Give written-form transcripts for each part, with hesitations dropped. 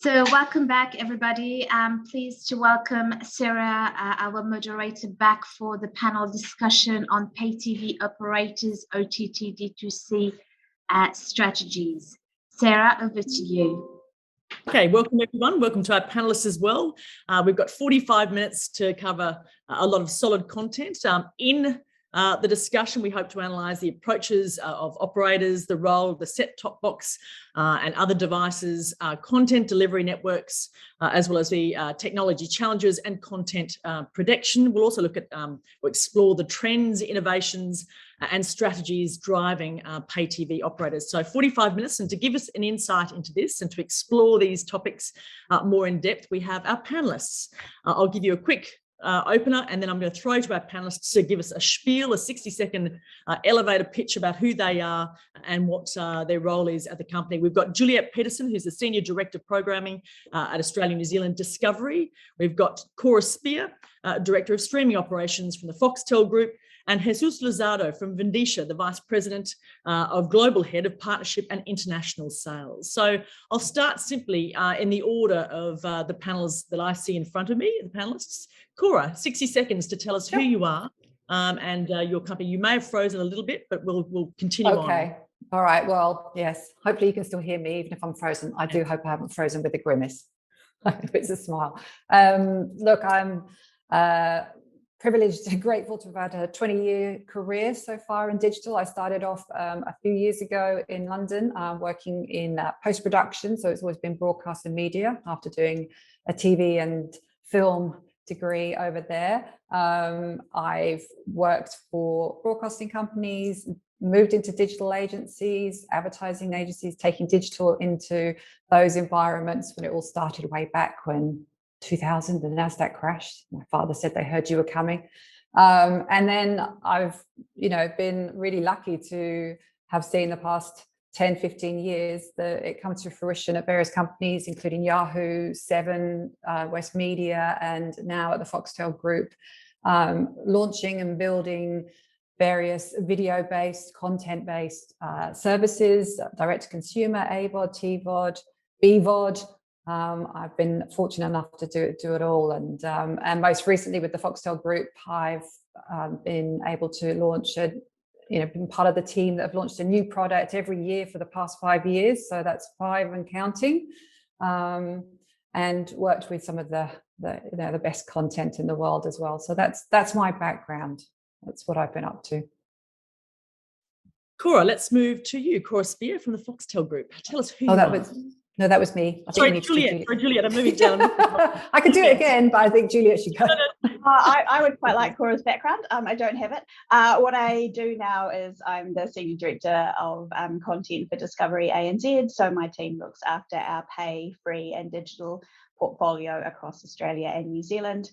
So welcome back, everybody. I'm pleased to welcome Sarah, our moderator, back for the panel discussion on pay TV operators, OTT D2C strategies. Sarah, over to you. Okay, welcome everyone. Welcome to our panelists as well. We've got 45 minutes to cover a lot of solid content. In the discussion, we hope to analyse the approaches of operators, the role of the set-top box and other devices, content delivery networks, as well as the technology challenges and content prediction. We'll also look at, we'll explore the trends, innovations and strategies driving pay TV operators. So 45 minutes, and to give us an insight into this and to explore these topics more in depth, we have our panelists. I'll give you a quick opener, and then I'm going to throw to our panelists to give us a spiel, a 60-second elevator pitch about who they are and what their role is at the company. We've got Juliet Peterson, who's the Senior Director of Programming at Australia New Zealand Discovery. We've got Cora Spear, Director of Streaming Operations from the Foxtel Group, and Jesus Luzardo from Vindicia, the Vice President of Global Head of Partnership and International Sales. So I'll start simply in the order of the panels that I see in front of me, the panelists. Cora, 60 seconds to tell us who you are and your company. You may have frozen a little bit, but we'll continue on. Okay. All right. Well, yes. Hopefully you can still hear me, even if I'm frozen. I do hope I haven't frozen with a grimace. It's a smile. Look, I'm privileged and grateful to have had a 20-year career so far in digital. I started off a few years ago in London working in post-production. So it's always been broadcast and media after doing a TV and film degree over there. I've worked for broadcasting companies, moved into digital agencies, advertising agencies, taking digital into those environments when it all started way back when 2000, the NASDAQ crashed. My father said they heard you were coming. And then I've, been really lucky to have seen the past 10, 15 years that it comes to fruition at various companies, including Yahoo, Seven, West Media, and now at the Foxtel Group, launching and building various video-based, content-based services, direct-to-consumer, AVOD, TVOD, BVOD. I've been fortunate enough to do it all, and most recently with the Foxtel Group, I've been able to launch been part of the team that have launched a new product every year for the past 5 years. So that's 5 and counting, and worked with some of the best content in the world as well. So that's my background. That's what I've been up to. Cora, let's move to you. Cora Spear from the Foxtel Group. Tell us who you are. No, that was me. Sorry, Juliet, I'm moving down. I could do it again, but I think Juliet should go. I would quite like Cora's background. I don't have it. What I do now is I'm the Senior Director of Content for Discovery ANZ. So my team looks after our pay, free and digital portfolio across Australia and New Zealand.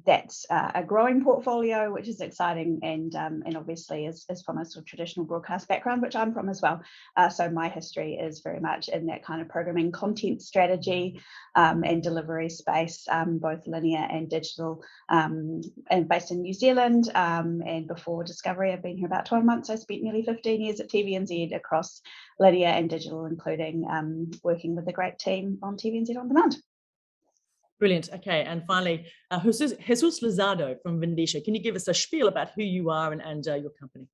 That's a growing portfolio, which is exciting, and obviously is from a sort of traditional broadcast background, which I'm from as well. So my history is very much in that kind of programming content strategy and delivery space, both linear and digital, and based in New Zealand. And before Discovery, I've been here about 12 months. I spent nearly 15 years at TVNZ across linear and digital, including working with a great team on TVNZ On Demand. Brilliant. Okay, and finally, Jesus Luzardo from Vindicia. Can you give us a spiel about who you are and your company?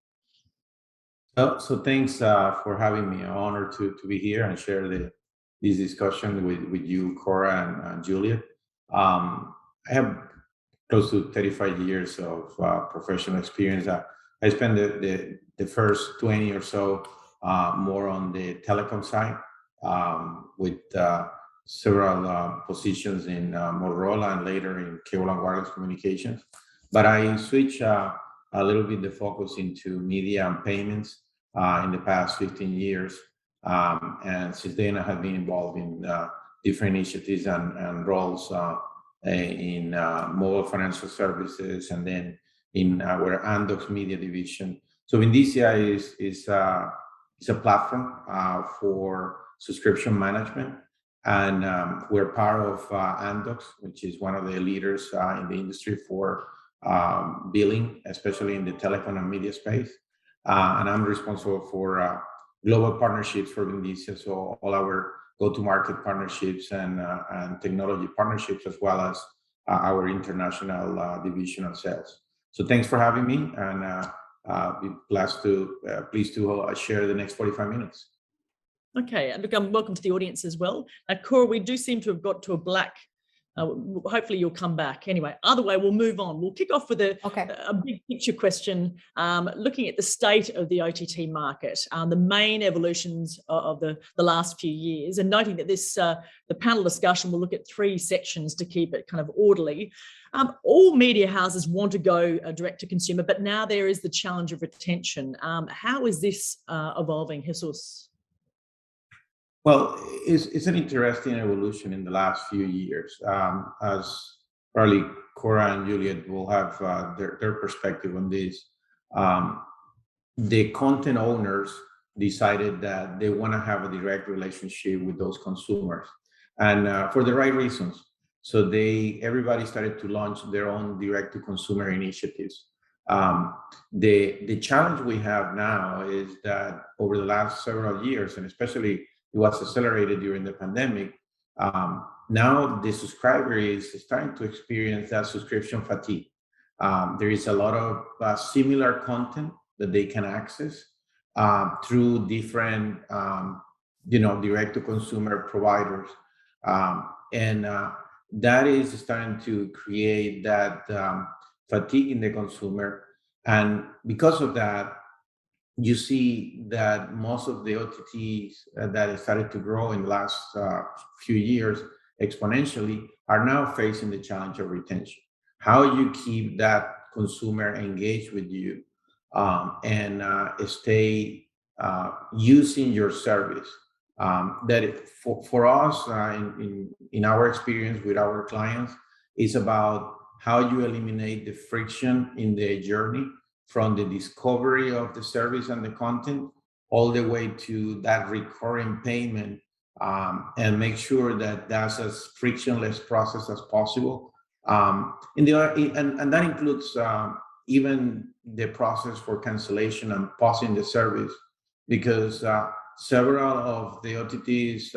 So thanks for having me. I'm honored to be here and share this discussion with you, Cora and Juliet. I have close to 35 years of professional experience. I spent the first 20 or so more on the telecom side with several positions in Motorola and later in cable and wireless communications. But I switched a little bit the focus into media and payments in the past 15 years. And since then, I have been involved in different initiatives and roles in mobile financial services, and then in our Andox Media division. So Vindicia is a platform for subscription management. And we're part of Andox, which is one of the leaders in the industry for billing, especially in the telecom and media space. And I'm responsible for global partnerships for Vindicia. So all our go-to-market partnerships and technology partnerships, as well as our international division of sales. So thanks for having me, and be pleased to share the next 45 minutes. Okay, and look, welcome to the audience as well. Cora, we do seem to have got to a black. Hopefully you'll come back. Anyway, other way, we'll move on. We'll kick off with a big picture question, looking at the state of the OTT market, the main evolutions of the last few years, and noting that this the panel discussion will look at 3 sections to keep it kind of orderly. All media houses want to go direct to consumer, but now there is the challenge of retention. How is this evolving, Jesus? Well, it's an interesting evolution in the last few years. As probably Cora and Juliet will have their perspective on this. The content owners decided that they want to have a direct relationship with those consumers, and for the right reasons. So everybody started to launch their own direct-to-consumer initiatives. The challenge we have now is that over the last several years, and especially it was accelerated during the pandemic. Now the subscriber is starting to experience that subscription fatigue. There is a lot of similar content that they can access through different, direct-to-consumer providers, and that is starting to create that fatigue in the consumer. And because of that, you see that most of the OTTs that started to grow in the last few years exponentially are now facing the challenge of retention. How you keep that consumer engaged with you and stay using your service. For us, in our experience with our clients, is about how you eliminate the friction in the journey from the discovery of the service and the content all the way to that recurring payment, and make sure that that's as frictionless process as possible. And that includes even the process for cancellation and pausing the service, because several of the OTTs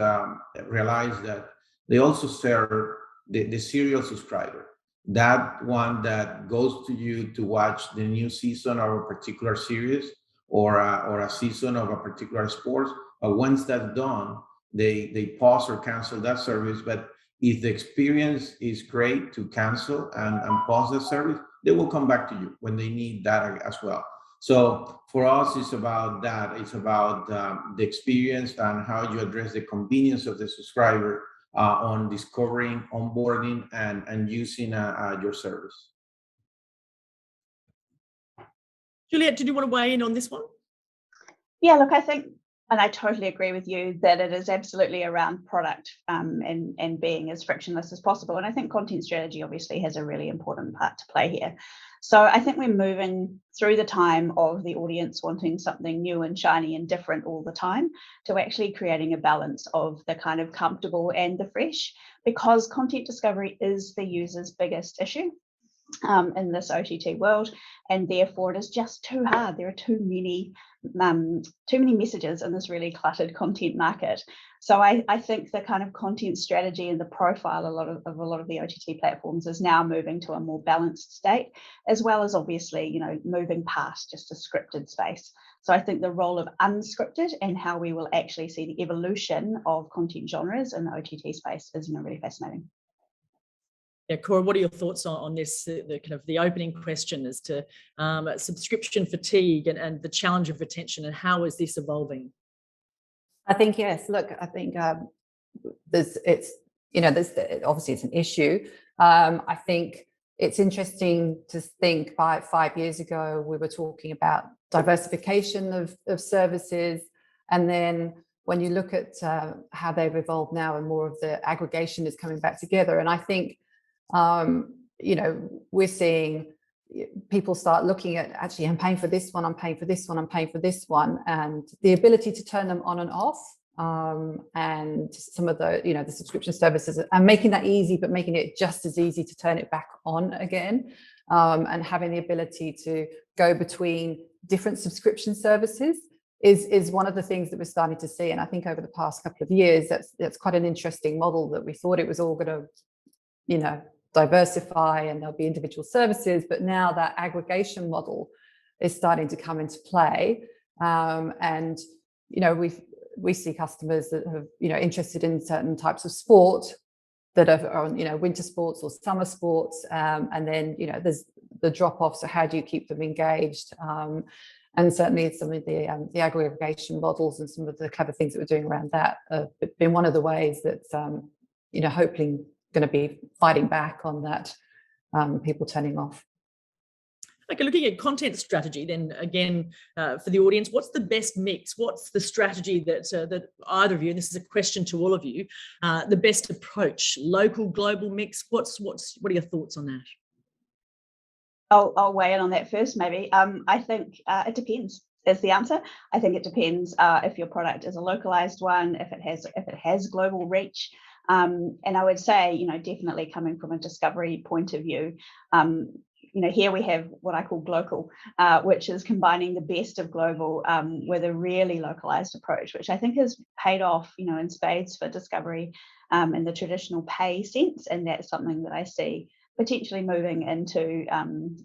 realize that they also serve the serial subscriber. That one that goes to you to watch the new season of a particular series or a season of a particular sport. But once that's done, they pause or cancel that service. But if the experience is great to cancel and pause the service, they will come back to you when they need that as well. So for us, it's about that. It's about the experience and how you address the convenience of the subscriber on discovering, onboarding, and using your service. Juliet, did you want to weigh in on this one? Yeah, look, I think, and I totally agree with you that it is absolutely around product and being as frictionless as possible. And I think content strategy obviously has a really important part to play here. So I think we're moving through the time of the audience wanting something new and shiny and different all the time to actually creating a balance of the kind of comfortable and the fresh, because content discovery is the user's biggest issue in this OTT world, and therefore it is just too hard. There are too many messages in this really cluttered content market. So I think the kind of content strategy and the profile a lot of the OTT platforms is now moving to a more balanced state, as well as obviously, moving past just a scripted space. So I think the role of unscripted and how we will actually see the evolution of content genres in the OTT space is really fascinating. Yeah, Cora, what are your thoughts on this, the kind of the opening question as to subscription fatigue and the challenge of retention, and how is this evolving? I think, yes, look, I think obviously it's an issue. I think it's interesting to think 5 years ago, we were talking about diversification of services. And then when you look at how they've evolved now, and more of the aggregation is coming back together. And I think, we're seeing people start looking at, actually, I'm paying for this one, I'm paying for this one, I'm paying for this one, and the ability to turn them on and off, and some of the, the subscription services, and making that easy, but making it just as easy to turn it back on again, and having the ability to go between different subscription services is one of the things that we're starting to see. And I think over the past couple of years, that's quite an interesting model, that we thought it was all going to, you know, diversify and there'll be individual services, but now that aggregation model is starting to come into play. And, you know, we see customers that have, you know, interested in certain types of sport that are on, you know, winter sports or summer sports. And then, you know, there's the drop off. So how do you keep them engaged? And certainly some of the aggregation models and some of the clever things that we're doing around that have been one of the ways that, you know, hopefully going to be fighting back on that, people turning off. Okay, looking at content strategy, then again, for the audience, what's the best mix? What's the strategy that either of you, and this is a question to all of you, the best approach? Local, global mix? What are your thoughts on that? I'll weigh in on that first, maybe. I think it depends is the answer. I think it depends if your product is a localized one, if it has global reach. And I would say, you know, definitely coming from a discovery point of view, you know, here we have what I call glocal, which is combining the best of global with a really localized approach, which I think has paid off, you know, in spades for discovery in the traditional pay sense. And that's something that I see potentially moving into,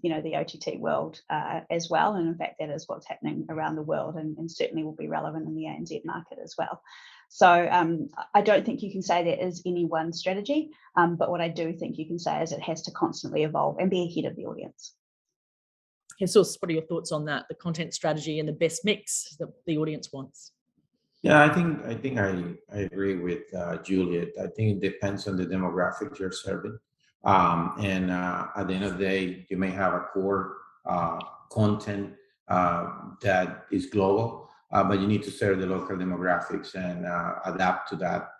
you know, the OTT world as well. And in fact, that is what's happening around the world, and certainly will be relevant in the ANZ market as well. So I don't think you can say there is any one strategy, but what I do think you can say is it has to constantly evolve and be ahead of the audience. Jesus, what are your thoughts on that, the content strategy and the best mix that the audience wants? Yeah, I think I agree with Juliet. I think it depends on the demographic you're serving. And at the end of the day, you may have a core content that is global, but you need to serve the local demographics and adapt to that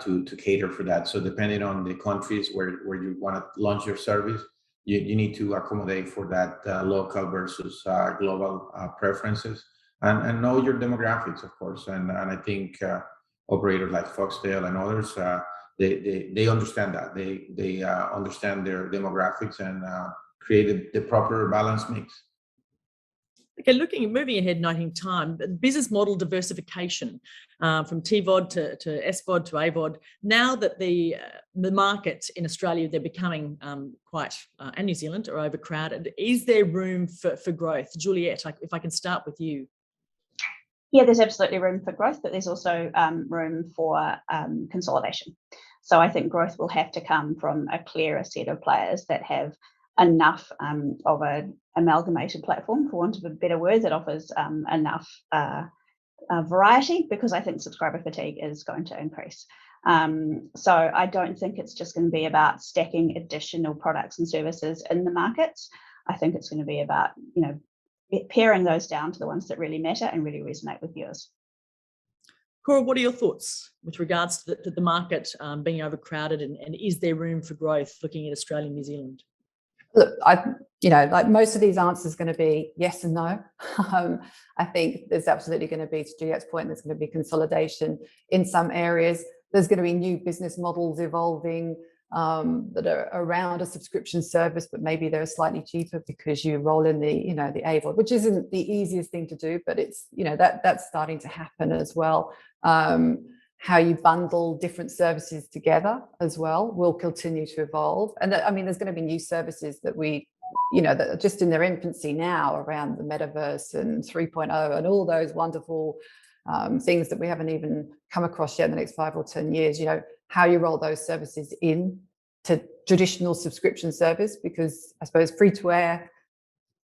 to cater for that. So depending on the countries where you want to launch your service, you need to accommodate for that local versus global preferences, and know your demographics, of course. And I think operators like Foxtel and others, they understand that. They understand their demographics and create the proper balance mix. Okay, moving ahead, noting time, business model diversification from TVOD to SVOD to AVOD. Now that the market in Australia, they're becoming quite, and New Zealand, are overcrowded, is there room for growth? Juliet, if I can start with you. Yeah, there's absolutely room for growth, but there's also room for consolidation. So I think growth will have to come from a clearer set of players that have enough of an amalgamated platform, for want of a better word, that offers enough variety, because I think subscriber fatigue is going to increase. So I don't think it's just going to be about stacking additional products and services in the markets. I think it's going to be about, you know, paring those down to the ones that really matter and really resonate with viewers. Cora, what are your thoughts with regards to the market being overcrowded, and is there room for growth looking at Australia and New Zealand? Look, you know, like most of these answers are going to be yes and no. I think there's absolutely going to be, to Juliet's point, there's going to be consolidation in some areas. There's going to be new business models evolving that are around a subscription service, but maybe they're slightly cheaper because you roll in the, you know, the AVOD, which isn't the easiest thing to do, but it's, you know, that's starting to happen as well. How you bundle different services together as well will continue to evolve. And I mean, there's going to be new services that we, you know, that are just in their infancy now around the metaverse and 3.0 and all those wonderful things that we haven't even come across yet in the next 5 or 10 years. You know, how you roll those services in to traditional subscription service, because I suppose free to air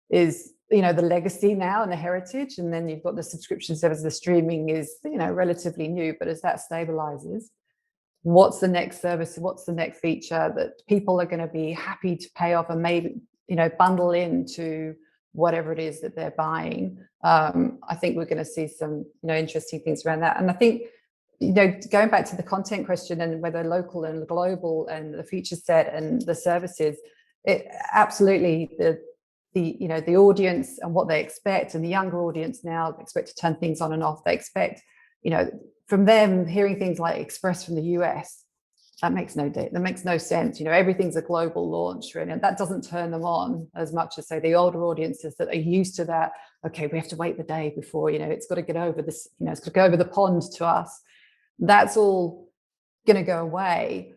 is, you know, the legacy now and the heritage, and then you've got the subscription service. The streaming is, you know, relatively new, but as that stabilizes, what's the next service, what's the next feature that people are going to be happy to pay off and maybe, you know, bundle into whatever it is that they're buying. I think we're going to see some, you know, interesting things around that. And I think, you know, going back to the content question and whether local and global and the feature set and the services, it absolutely, the you know, the audience and what they expect, and the younger audience now expect to turn things on and off. They expect, you know, from them hearing things like Express from the US, that makes no sense. Everything's a global launch, really, and that doesn't turn them on as much as, say, the older audiences that are used to that. Okay, we have to wait the day before, it's got to get over this, it's got to go over the pond to us. That's all going to go away,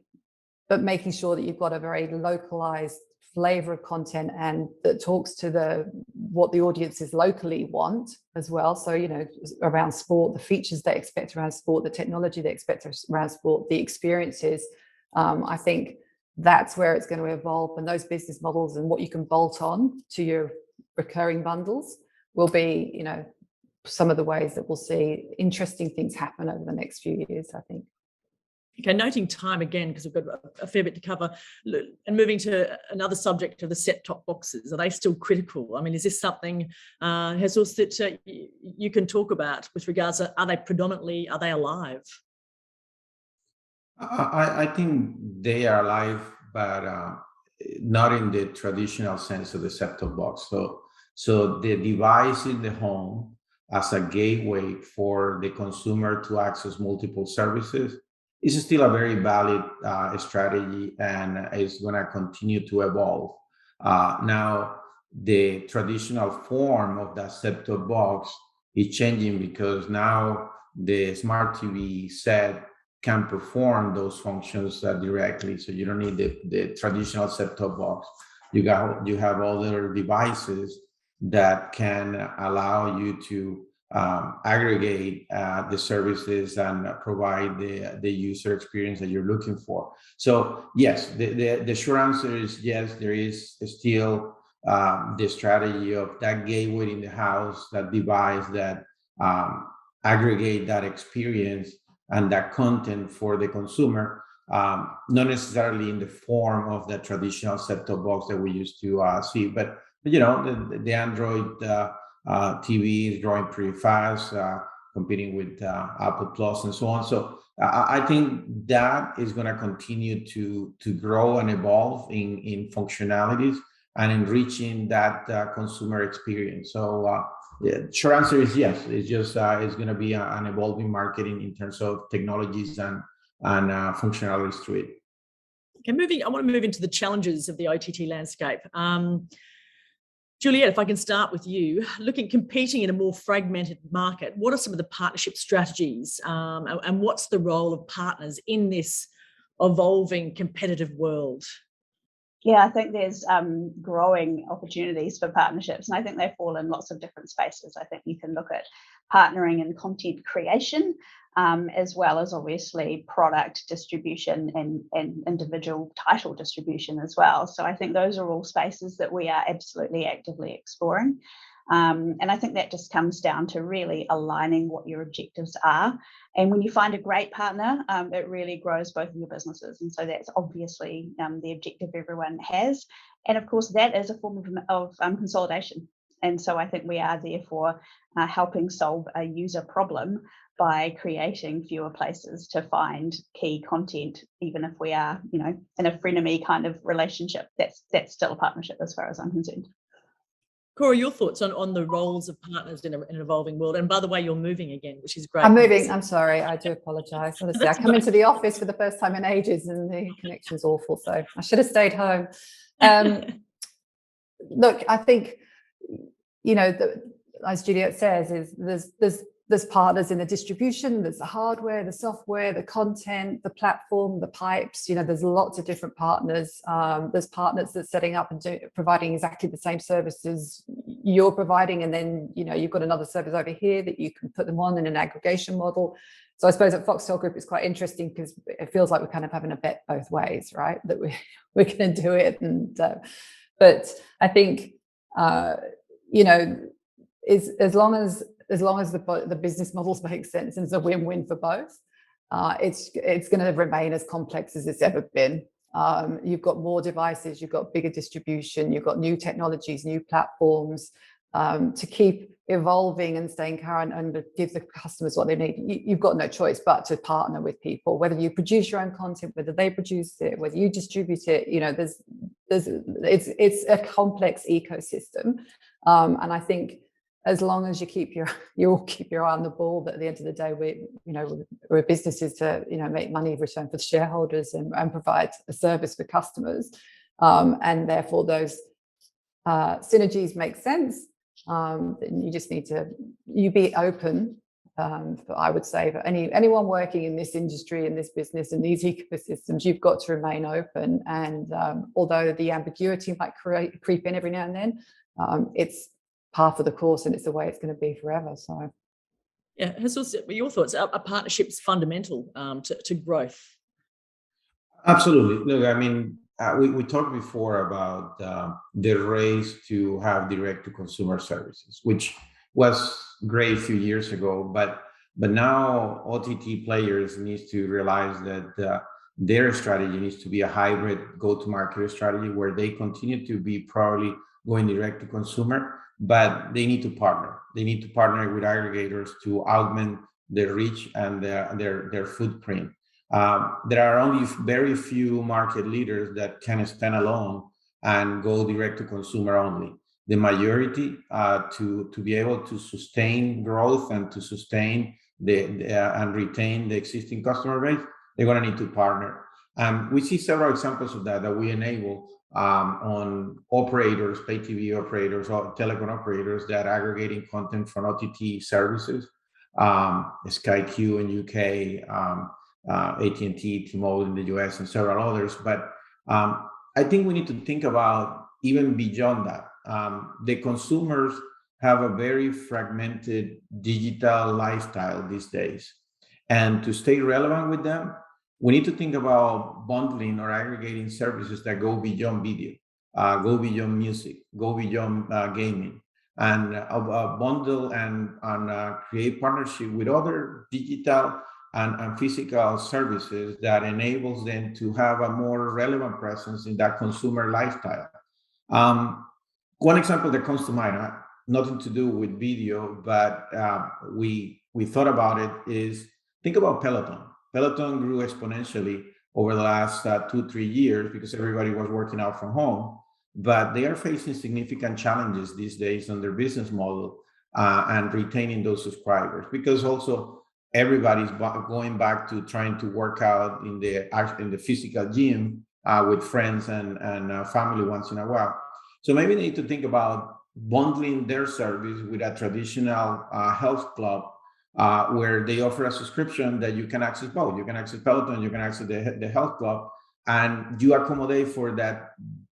but making sure that you've got a very localized flavor of content and that talks to what the audiences locally want as well. So, around sport, the features they expect around sport, the technology they expect around sport, the experiences. I think that's where it's going to evolve, and those business models and what you can bolt on to your recurring bundles will be, some of the ways that we'll see interesting things happen over the next few years, I think. Okay, noting time again, because we've got a fair bit to cover, and moving to another subject of the set-top boxes. Are they still critical? I mean, is this something, Jesus, that you can talk about with regards to, are they alive? I think they are alive, but not in the traditional sense of the set-top box. So the device in the home as a gateway for the consumer to access multiple services is still a very valid strategy, and is going to continue to evolve. Now, the traditional form of that set-top box is changing, because now the smart TV set can perform those functions directly. So you don't need the traditional set-top box. You have other devices that can allow you to aggregate the services and provide the user experience that you're looking for. So yes, the short answer is yes, there is still the strategy of that gateway in the house, that device that aggregate that experience and that content for the consumer, not necessarily in the form of the traditional set-top box that we used to see, but the Android TV is growing pretty fast, competing with Apple Plus and so on. So I think that is going to continue to grow and evolve in functionalities and enriching that consumer experience. So short answer is yes. It's just it's going to be an evolving market in terms of technologies and functionalities to it. Okay, I want to move into the challenges of the OTT landscape. Juliet, if I can start with you, competing in a more fragmented market, what are some of the partnership strategies, and what's the role of partners in this evolving competitive world? Yeah, I think there's growing opportunities for partnerships, and I think they fall in lots of different spaces. I think you can look at partnering in content creation, as well as obviously product distribution and individual title distribution as well. So I think those are all spaces that we are absolutely actively exploring. And I think that just comes down to really aligning what your objectives are. And when you find a great partner, it really grows both of your businesses. And so that's obviously the objective everyone has. And of course, that is a form of consolidation. And so I think we are therefore helping solve a user problem by creating fewer places to find key content, even if we are, in a frenemy kind of relationship. That's still a partnership as far as I'm concerned. Cora, your thoughts on the roles of partners in an evolving world? And by the way, you're moving again, which is great. I'm moving. I'm sorry. I do apologise. Honestly, I come into the office for the first time in ages, and the connection's awful. So I should have stayed home. Look, I think, as Juliet says, is there's partners in the distribution, there's the hardware, the software, the content, the platform, the pipes. There's lots of different partners. There's partners that's setting up and providing exactly the same services you're providing, and then you've got another service over here that you can put them on in an aggregation model. So I suppose at Foxtel Group it's quite interesting, because it feels like we're kind of having a bet both ways, right? That we're going to do it, and but I think is as long as the business models make sense and it's a win-win for both, it's going to remain as complex as it's ever been. You've got more devices, you've got bigger distribution, you've got new technologies, new platforms to keep evolving and staying current and give the customers what they need. You've got no choice but to partner with people, whether you produce your own content, whether they produce it, whether you distribute it. It's a complex ecosystem, and I think as long as you all keep your eye on the ball, that at the end of the day, we're businesses to make money return for the shareholders and provide a service for customers, and therefore those synergies make sense. You just need to be open. I would say for anyone working in this industry, in this business, in these ecosystems, you've got to remain open. And although the ambiguity might creep in every now and then, it's part of the course, and it's the way it's going to be forever. So, yeah, Jesus, your thoughts? Are partnerships fundamental to growth? Absolutely. Look, I mean, we talked before about the race to have direct-to-consumer services, which was great a few years ago, but now OTT players need to realize that their strategy needs to be a hybrid go-to-market strategy where they continue to be probably going direct to consumer, but they need to partner. They need to partner with aggregators to augment their reach and their footprint. There are only very few market leaders that can stand alone and go direct to consumer only. The majority, to be able to sustain growth and to sustain and retain the existing customer base, they're going to need to partner. We see several examples of that we enable on operators, pay TV operators, or telecom operators that are aggregating content from OTT services, Sky Q in UK, AT&T, T-Mobile in the US, and several others. But I think we need to think about even beyond that. The consumers have a very fragmented digital lifestyle these days. And to stay relevant with them, we need to think about bundling or aggregating services that go beyond video, go beyond music, go beyond gaming, and bundle and create partnership with other digital and physical services that enables them to have a more relevant presence in that consumer lifestyle. One example that comes to mind, nothing to do with video, but we thought about it, is think about Peloton. Peloton grew exponentially over the last 2-3 years because everybody was working out from home, but they are facing significant challenges these days on their business model and retaining those subscribers, because also everybody's going back to trying to work out in the physical gym with friends and family once in a while. So maybe they need to think about bundling their service with a traditional health club where they offer a subscription that you can access both. You can access Peloton, you can access the health club, and you accommodate for that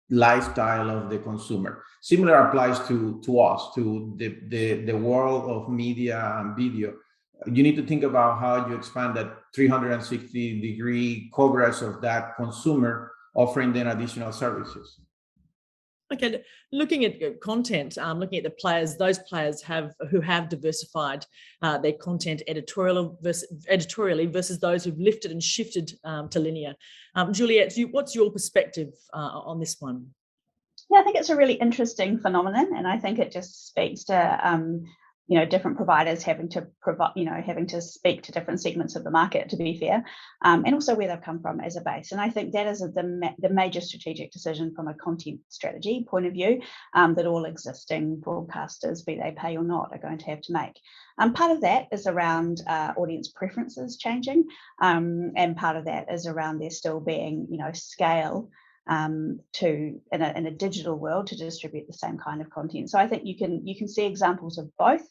lifestyle of the consumer. Similar applies to us, to the world of media and video. You need to think about how you expand that 360-degree coverage of that consumer, offering them additional services. Okay, looking at content, looking at the players, those players who have diversified their content editorially versus those who've lifted and shifted to linear. Juliet, what's your perspective on this one? Yeah, I think it's a really interesting phenomenon, and I think it just speaks to different providers having to provide, having to speak to different segments of the market, to be fair, and also where they've come from as a base. And I think that is the major strategic decision from a content strategy point of view that all existing broadcasters, be they pay or not, are going to have to make. Part of that is around audience preferences changing, and part of that is around there still being, scale in a digital world to distribute the same kind of content. So I think you can see examples of both.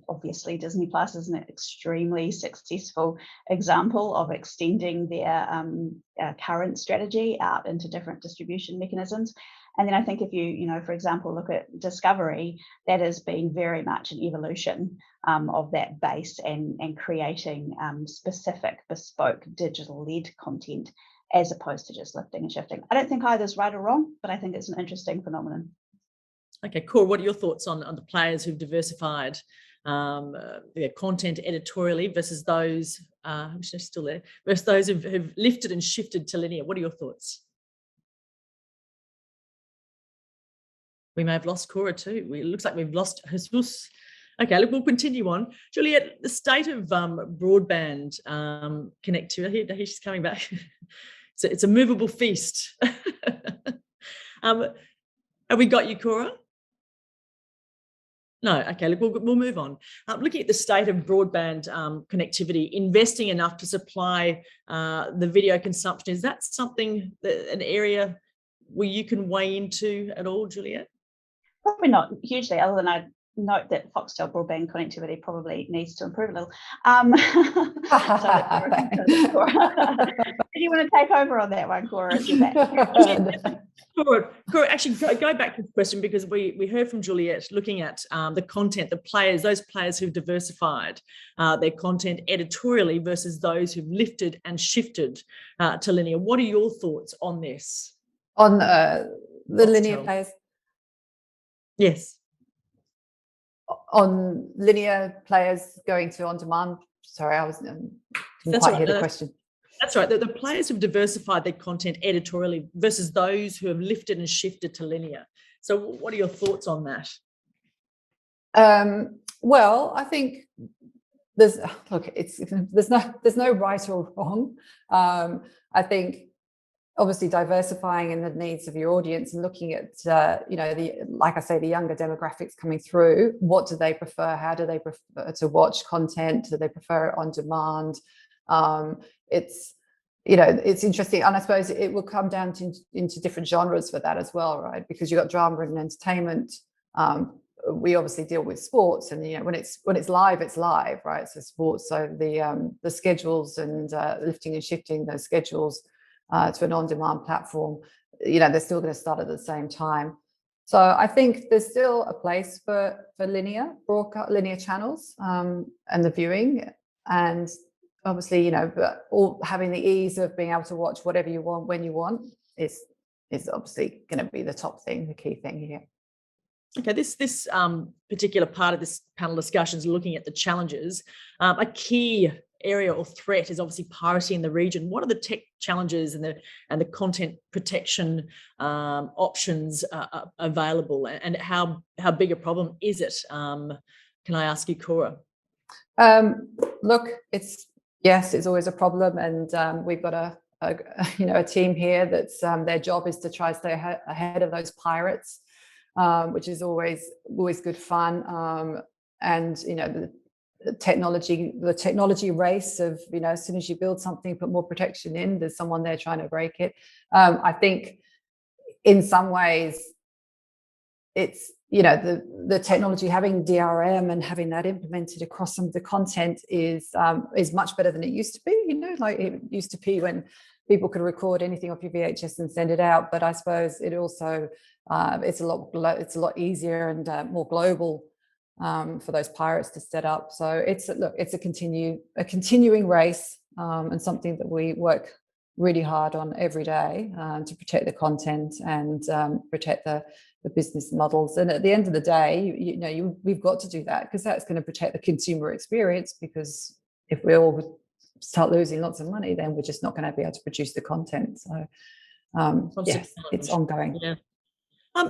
Obviously, Disney Plus is an extremely successful example of extending their current strategy out into different distribution mechanisms. And then I think if you, for example, look at Discovery, that has been very much an evolution of that base and creating specific, bespoke, digital-led content, as opposed to just lifting and shifting. I don't think either's right or wrong, but I think it's an interesting phenomenon. Okay, Cora, what are your thoughts on the players who've diversified their content editorially versus those still there, versus those who've lifted and shifted to linear? What are your thoughts? We may have lost Cora too. It looks like we've lost Jesus. Okay, look, we'll continue on. Juliet, the state of broadband connectivity, here she's coming back. It's a movable feast. Have we got you, Cora? No, okay, look, we'll move on. Looking at the state of broadband connectivity, investing enough to supply the video consumption, is that something, an area where you can weigh into at all, Juliet? Probably not hugely, other than I'd note that Foxtel broadband connectivity probably needs to improve a little. Do you want to take over on that one, Cora? If you're back? Cora, actually, go back to the question, because we heard from Juliet looking at the content, the players, those players who've diversified their content editorially versus those who've lifted and shifted to linear. What are your thoughts on this? On the linear players? Yes. On linear players going to on-demand? Sorry, I didn't quite hear the question. That's right. The players who've diversified their content editorially versus those who have lifted and shifted to linear. So what are your thoughts on that? Well, I think there's no right or wrong. I think obviously diversifying in the needs of your audience and looking at like I say, the younger demographics coming through. What do they prefer? How do they prefer to watch content? Do they prefer it on demand? It's interesting, and I suppose it will come down into different genres for that as well, right? Because you've got drama and entertainment. We obviously deal with sports, and when it's live, it's live, right? So sports, so the schedules and lifting and shifting those schedules to an on-demand platform, they're still going to start at the same time. So I think there's still a place for linear channels and the viewing, and obviously, but all having the ease of being able to watch whatever you want when you want is obviously going to be the top thing, the key thing here. Okay, this particular part of this panel discussion is looking at the challenges. A key area or threat is obviously piracy in the region. What are the tech challenges and the content protection options available, and how big a problem is it? Can I ask you, Cora? Look, it's always a problem, and we've got a team here that's their job is to try to stay ahead of those pirates, which is always good fun. And the technology race of as soon as you build something, put more protection in, there's someone there trying to break it. I think in some ways it's the technology, having DRM and having that implemented across some of the content is much better than it used to be. Like it used to be when people could record anything off your VHS and send it out. But I suppose it also it's a lot easier and more global for those pirates to set up. So it's a continuing race, and something that we work really hard on every day to protect the content and protect the business models. And at the end of the day, we've got to do that, because that's going to protect the consumer experience. Because if we all start losing lots of money, then we're just not going to be able to produce the content. So yes, it's ongoing. Yeah.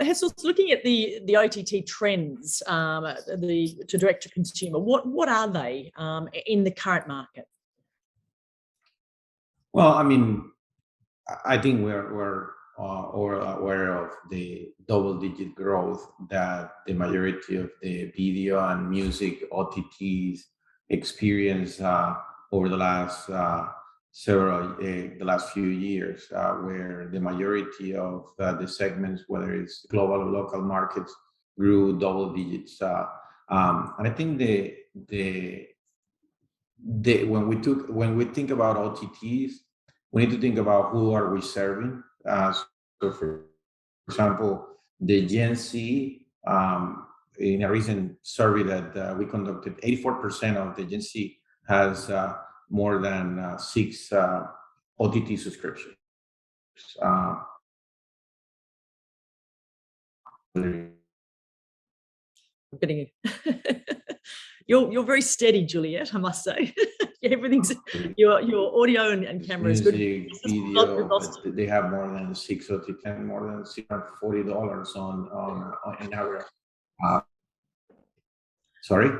Hessel, looking at the OTT trends to direct to consumer, what are they in the current market? Well, I mean, I think we're aware of the double-digit growth that the majority of the video and music OTTs experience over the last the last few years, where the majority of the segments, whether it's global or local markets, grew double digits. And I think when we think about OTTs, we need to think about who are we serving. So, for example, the Gen Z, in a recent survey that we conducted, 84% of the Gen Z has more than 6 OTT subscriptions. You're very steady, Juliet, I must say. Everything's your audio and camera is good. Video, they have more than 6 OTT, more than $640 on an average. Sorry.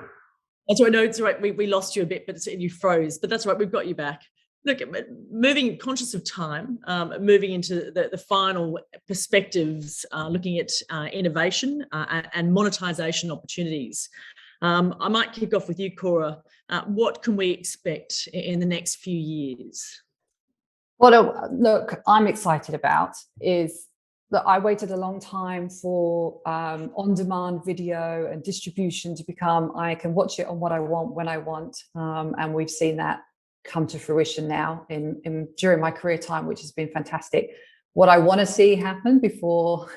That's right. No, it's right. We lost you a bit, but you froze. But that's right. We've got you back. Look, moving, conscious of time, moving into the final perspectives, looking at innovation and monetization opportunities. I might kick off with you, Cora. What can we expect in the next few years? What look, I'm excited about is that I waited a long time for on-demand video and distribution to become, I can watch it on what I want, when I want. And we've seen that come to fruition now during my career time, which has been fantastic. What I want to see happen before,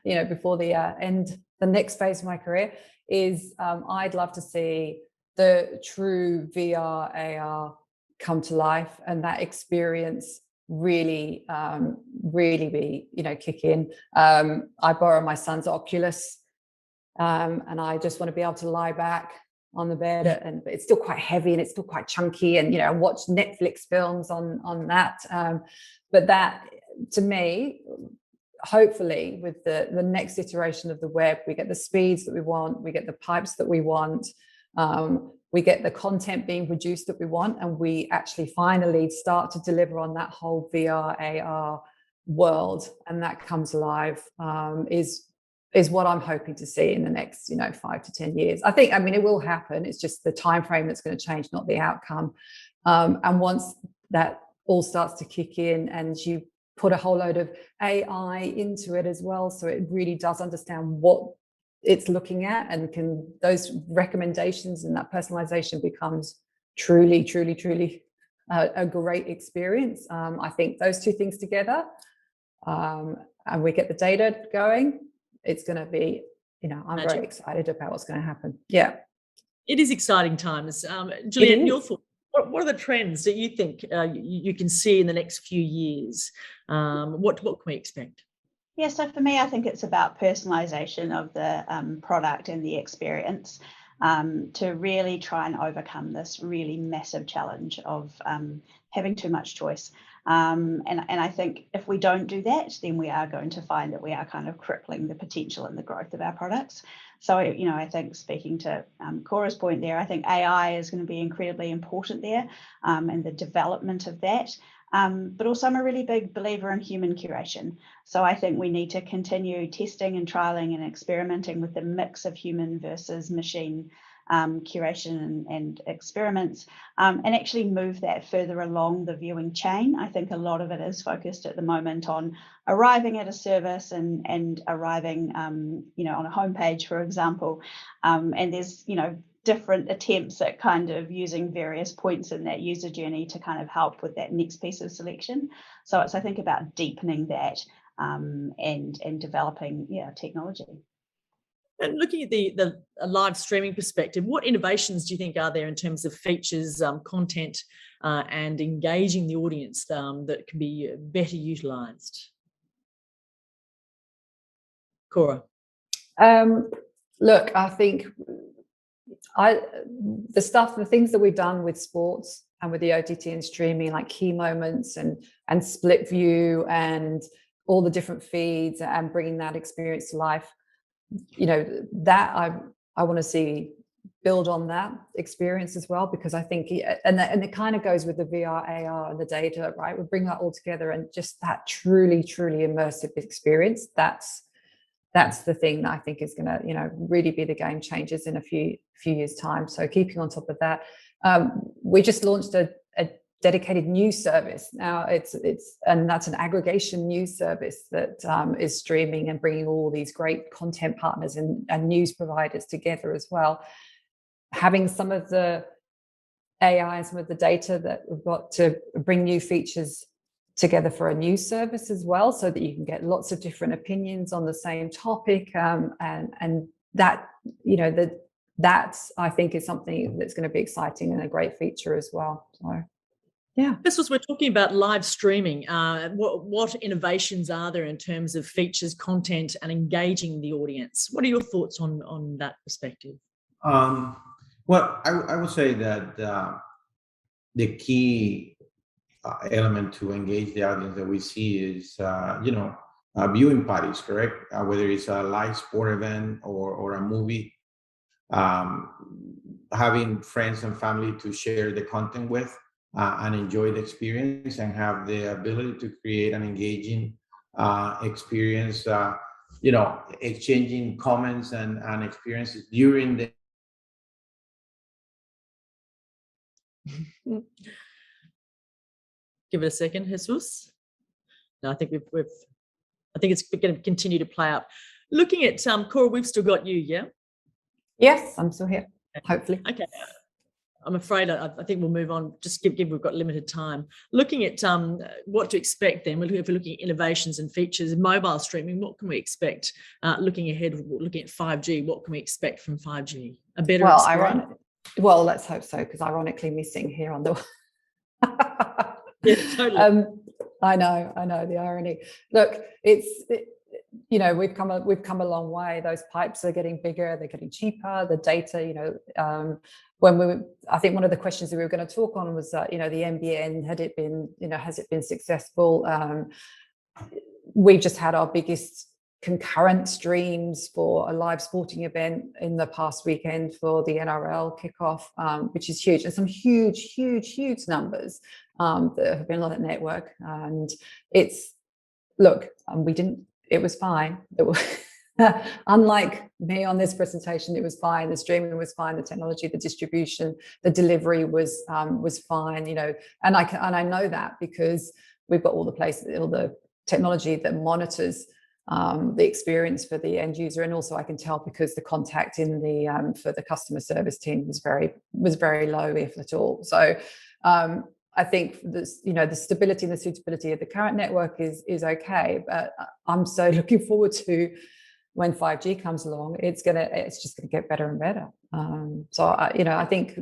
before the next phase of my career is I'd love to see the true VR, AR come to life, and that experience really be, kick in. I borrow my son's Oculus, and I just want to be able to lie back on the bed, and it's still quite heavy and it's still quite chunky, and watch Netflix films on that. But that, to me, hopefully with the next iteration of the web, we get the speeds that we want, we get the pipes that we want, we get the content being produced that we want, and we actually finally start to deliver on that whole VR, AR world, and that comes alive, is what I'm hoping to see in the next 5 to 10 years. I mean it will happen, it's just the time frame that's going to change, not the outcome. And once that all starts to kick in and you put a whole load of AI into it as well, so it really does understand what it's looking at, and can those recommendations and that personalization becomes truly a great experience. I think those two things together, and we get the data going, it's going to be, I'm very excited about what's going to happen. Yeah, it is exciting times. Juliet, your thoughts? What are the trends that you think you can see in the next few years? What can we expect? Yeah, so for me, I think it's about personalization of the product and the experience, to really try and overcome this really massive challenge of having too much choice. And I think if we don't do that, then we are going to find that we are kind of crippling the potential and the growth of our products. So, I think, speaking to Cora's point there, I think AI is going to be incredibly important there, and the development of that. But also I'm a really big believer in human curation. So I think we need to continue testing and trialing and experimenting with the mix of human versus machine curation and experiments, and actually move that further along the viewing chain. I think a lot of it is focused at the moment on arriving at a service and arriving, on a homepage, for example, and there's, different attempts at kind of using various points in that user journey to kind of help with that next piece of selection. So it's, I think, about deepening that and developing technology. And looking at the live streaming perspective, what innovations do you think are there in terms of features, content, and engaging the audience that can be better utilised? Cora? Look, I think the things that we've done with sports and with the OTT and streaming, like key moments and split view and all the different feeds and bringing that experience to life, that I want to see build on that experience as well, because I think, and it kind of goes with the VR, AR and the data, right? We bring that all together, and just that truly immersive experience. That's the thing that I think is going to, really be the game changers in a few years' time. So keeping on top of that, we just launched a dedicated news service. Now and that's an aggregation news service that is streaming and bringing all these great content partners and news providers together as well. Having some of the AI and some of the data that we've got to bring new features together for a news service as well, so that you can get lots of different opinions on the same topic, and that that I think is something that's going to be exciting and a great feature as well. So yeah, this was, we're talking about live streaming. What innovations are there in terms of features, content, and engaging the audience? What are your thoughts on that perspective? Well, I would say that the key element to engage the audience that we see is, viewing parties, correct? Whether it's a live sport event or a movie, having friends and family to share the content with. and enjoy the experience and have the ability to create an engaging experience, exchanging comments and experiences during the Give it a second, Jesus. No, I think I think it's going to continue to play out. Looking at Cora, we've still got you, yeah? Yes, I'm still here, hopefully. Okay. I'm afraid I think we'll move on, just give we've got limited time. Looking at what to expect then, if we're looking at innovations and features, mobile streaming, what can we expect? Looking ahead, looking at 5G, what can we expect from 5G? A better experience? Well, let's hope so, because ironically missing here on the... Yeah, totally. I know the irony. Look, we've come a long way. Those pipes are getting bigger, they're getting cheaper. The data, I think one of the questions that we were going to talk on was the NBN, has it been successful? We've just had our biggest concurrent streams for a live sporting event in the past weekend for the NRL kickoff, which is huge, and some huge numbers that have been on that network. And it was fine. Unlike me on this presentation, it was fine. The streaming was fine. The technology, the distribution, the delivery was fine. And I know that because we've got all the technology that monitors the experience for the end user, and also I can tell because the contact in the for the customer service team was very low, if at all. So I think this, the stability and the suitability of the current network is okay, but I'm so looking forward to when 5G comes along. It's just gonna get better and better. So I think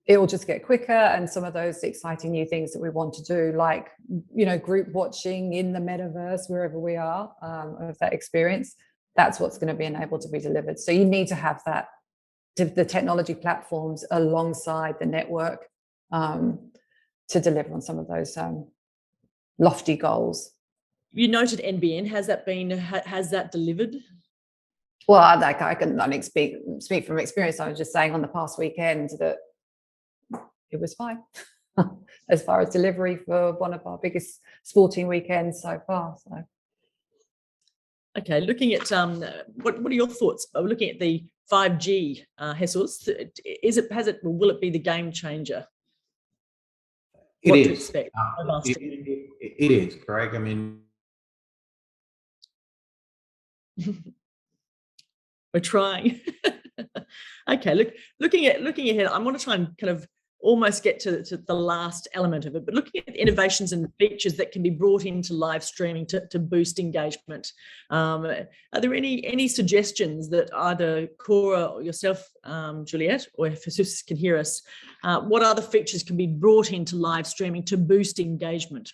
it will just get quicker, and some of those exciting new things that we want to do, like group watching in the metaverse wherever we are, of that experience, that's what's going to be enabled to be delivered. So you need to have that, the technology platforms alongside the network, to deliver on some of those lofty goals. You noted NBN. Has that delivered? Well, I can only speak from experience. I was just saying on the past weekend that it was fine as far as delivery for one of our biggest sporting weekends so far. So, okay, looking at what are your thoughts? Looking at the 5G, Jesus, will it be the game changer? It is. To expect? It is, correct. I mean, we're trying. Okay, looking ahead, I want to try and kind of almost get to the last element of it, but looking at the innovations and features that can be brought into live streaming to boost engagement. Are there any suggestions that either Cora or yourself, Juliet, or if Jesus can hear us, what other features can be brought into live streaming to boost engagement?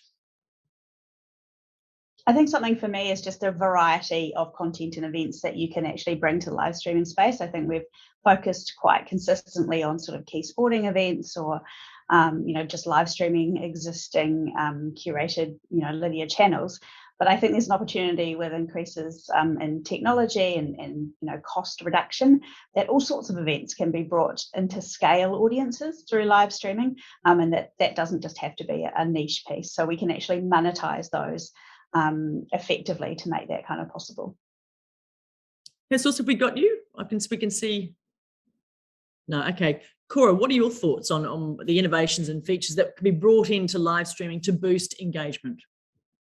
I think something for me is just a variety of content and events that you can actually bring to the live streaming space. I think we've focused quite consistently on sort of key sporting events or, just live streaming existing curated, linear channels. But I think there's an opportunity with increases in technology and cost reduction that all sorts of events can be brought into scale audiences through live streaming, and that doesn't just have to be a niche piece. So we can actually monetize those effectively to make that kind of possible. Jesus, have we got you? We can see. No, okay. Cora, what are your thoughts on the innovations and features that can be brought into live streaming to boost engagement?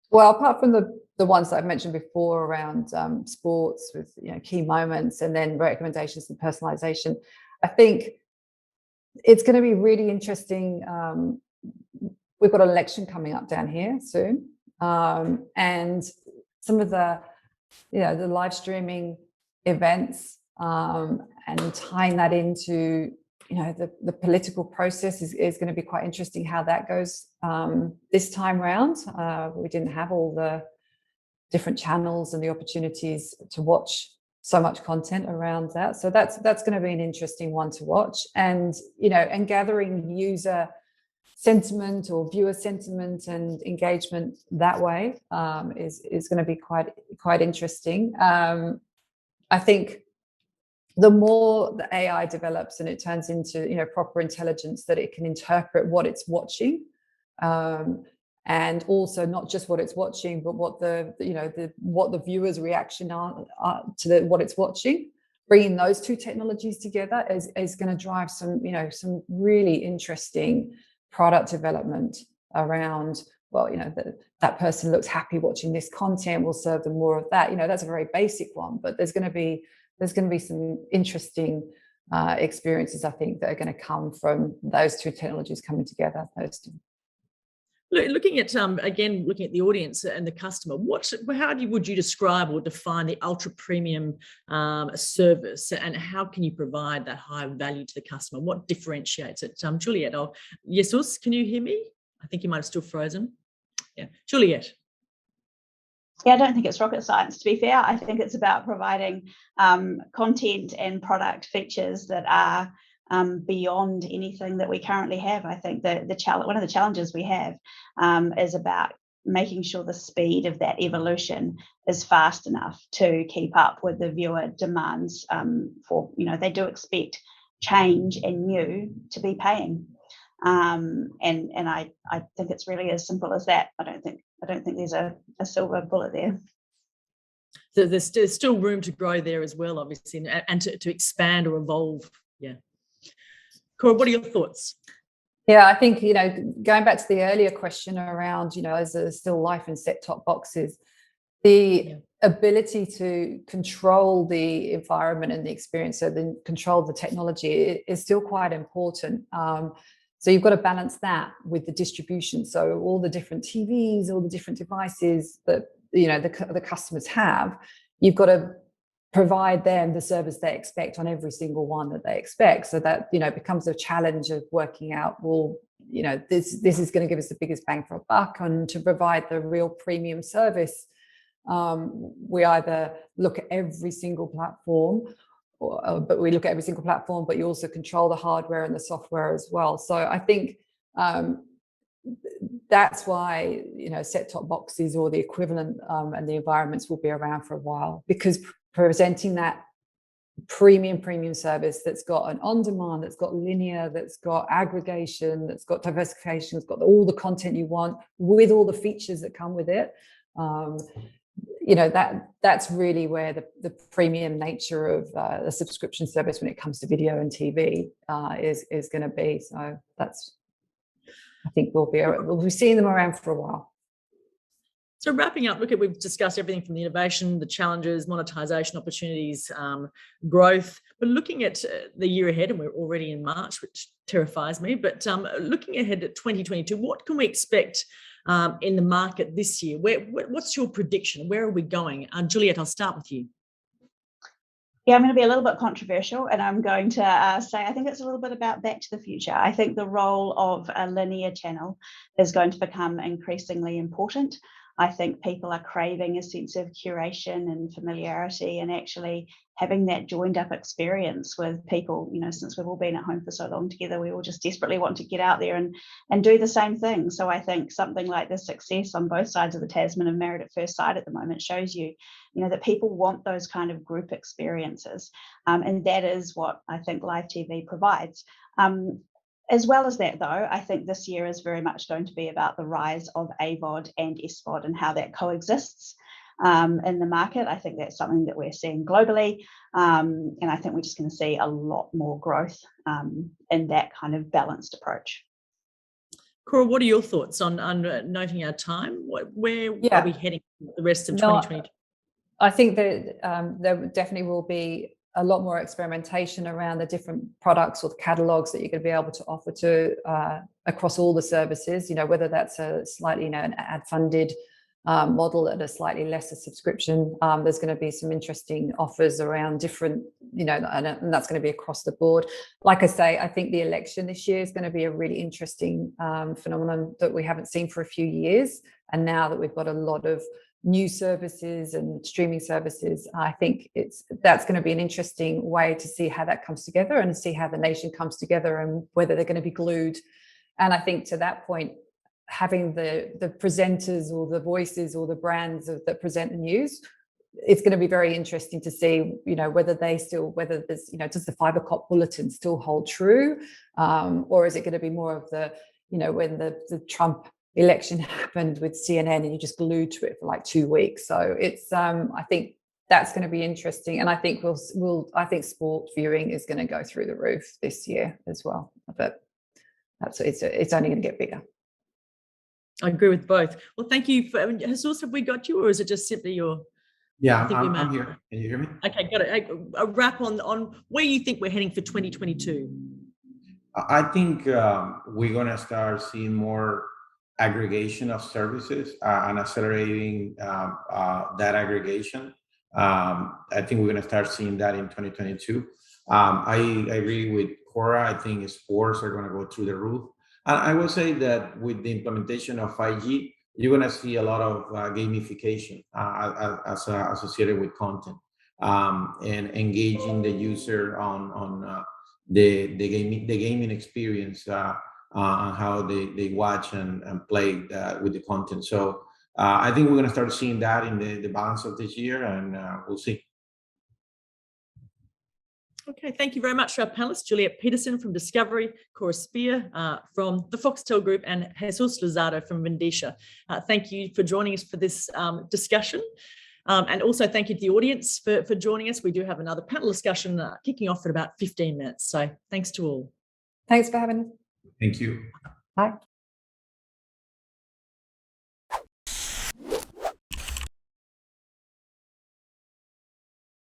Well, apart from the ones that I've mentioned before around sports with key moments and then recommendations and personalization, I think it's going to be really interesting. We've got an election coming up down here soon. And some of the live streaming events and tying that into the political process is going to be quite interesting how that goes this time round. We didn't have all the different channels and the opportunities to watch so much content around that, so that's going to be an interesting one to watch, and and gathering user sentiment or viewer sentiment and engagement that way is going to be quite interesting. I think the more the AI develops and it turns into, you know, proper intelligence, that it can interpret what it's watching, and also not just what it's watching, but what what the viewer's reaction are to what it's watching. Bringing those two technologies together is going to drive some, you know, some really interesting product development around, well, you know, that person looks happy watching this content, we'll serve them more of that. You know, that's a very basic one, but there's going to be some interesting experiences, I think, that are going to come from those two technologies coming together. Those two. Looking at again, looking at the audience and the customer, would you describe or define the ultra premium service, and how can you provide that high value to the customer? What differentiates it? Juliet, Jesus, can you hear me? I think you might have still frozen. Yeah, Juliet. Yeah, I don't think it's rocket science, to be fair. I think it's about providing content and product features that are beyond anything that we currently have. I think that one of the challenges we have is about making sure the speed of that evolution is fast enough to keep up with the viewer demands for, you know, they do expect change and new to be paying. And I think it's really as simple as that. I don't think there's a silver bullet there. So there's still room to grow there as well, obviously, and to expand or evolve. Yeah. Cora, what are your thoughts? Yeah, I think, you know, going back to the earlier question around, you know, is there still life in set-top boxes? The ability to control the environment and the experience, so the control of the technology, is still quite important. So you've got to balance that with the distribution. So all the different TVs, all the different devices that, you know, the customers have, you've got to provide them the service they expect on every single one that they expect. So that, you know, it becomes a challenge of working out, well, you know, this is going to give us the biggest bang for a buck, and to provide the real premium service, we either look at every single platform, but you also control the hardware and the software as well. So I think that's why, you know, set-top boxes or the equivalent and the environments will be around for a while, because presenting that premium service that's got an on-demand, that's got linear, that's got aggregation, that's got diversification, it's got all the content you want with all the features that come with it. You know, that's really where the premium nature of the subscription service when it comes to video and TV is going to be. So that's, I think we'll be seeing them around for a while. So wrapping up, we've discussed everything from the innovation, the challenges, monetization opportunities, growth, but looking at the year ahead, and we're already in March, which terrifies me, but looking ahead at 2022, what can we expect in the market this year? What's your prediction? Where are we going? Juliet, I'll start with you. Yeah, I'm going to be a little bit controversial, and I'm going to say I think it's a little bit about Back to the Future. I think the role of a linear channel is going to become increasingly important. I think people are craving a sense of curation and familiarity, and actually having that joined up experience with people. You know, since we've all been at home for so long together, we all just desperately want to get out there and do the same thing. So I think something like the success on both sides of the Tasman of Married at First Sight at the moment shows you know, that people want those kind of group experiences. And that is what I think live TV provides. As well as that, though, I think this year is very much going to be about the rise of AVOD and SVOD and how that coexists in the market. I think that's something that we're seeing globally. And I think we're just going to see a lot more growth in that kind of balanced approach. Cora, what are your thoughts on noting our time? Where are we heading for the rest of 2022? I think that there definitely will be a lot more experimentation around the different products or the catalogs that you're going to be able to offer to across all the services, you know, whether that's a slightly, you know, an ad-funded model at a slightly lesser subscription. There's going to be some interesting offers around different, you know, and that's going to be across the board. Like I say, I think the election this year is going to be a really interesting phenomenon that we haven't seen for a few years. And now that we've got a lot of new services and streaming services, I think that's going to be an interesting way to see how that comes together and see how the nation comes together and whether they're going to be glued. And I think to that point, having the presenters or the voices or the brands that present the news it's going to be very interesting to see, whether there's, does the FiberCop bulletin still hold true, or is it going to be more of the, when the Trump election happened with CNN and you just glued to it for like 2 weeks. So it's, I think that's going to be interesting, and I think I think sport viewing is going to go through the roof this year as well. But it's only going to get bigger. I agree with both. Well, thank you. Jesus, have we got you, or is it just simply your? Yeah, I'm here. Can you hear me? Okay, got it. A wrap on where you think we're heading for 2022. I think we're going to start seeing more aggregation of services and accelerating that aggregation. I think we're going to start seeing that in 2022. I agree with Cora. I think sports are going to go through the roof. And I will say that with the implementation of 5G, you're going to see a lot of gamification associated with content and engaging the user on the gaming experience on how they watch and play with the content. So I think we're going to start seeing that in the balance of this year, and we'll see. Okay, thank you very much to our panelists, Juliet Peterson from Discovery, Cora Spear from the Foxtel Group, and Jesus Luzardo from Vindicia. Thank you for joining us for this discussion. And also thank you to the audience for joining us. We do have another panel discussion kicking off in about 15 minutes. So thanks to all. Thanks for having us. Thank you. Bye.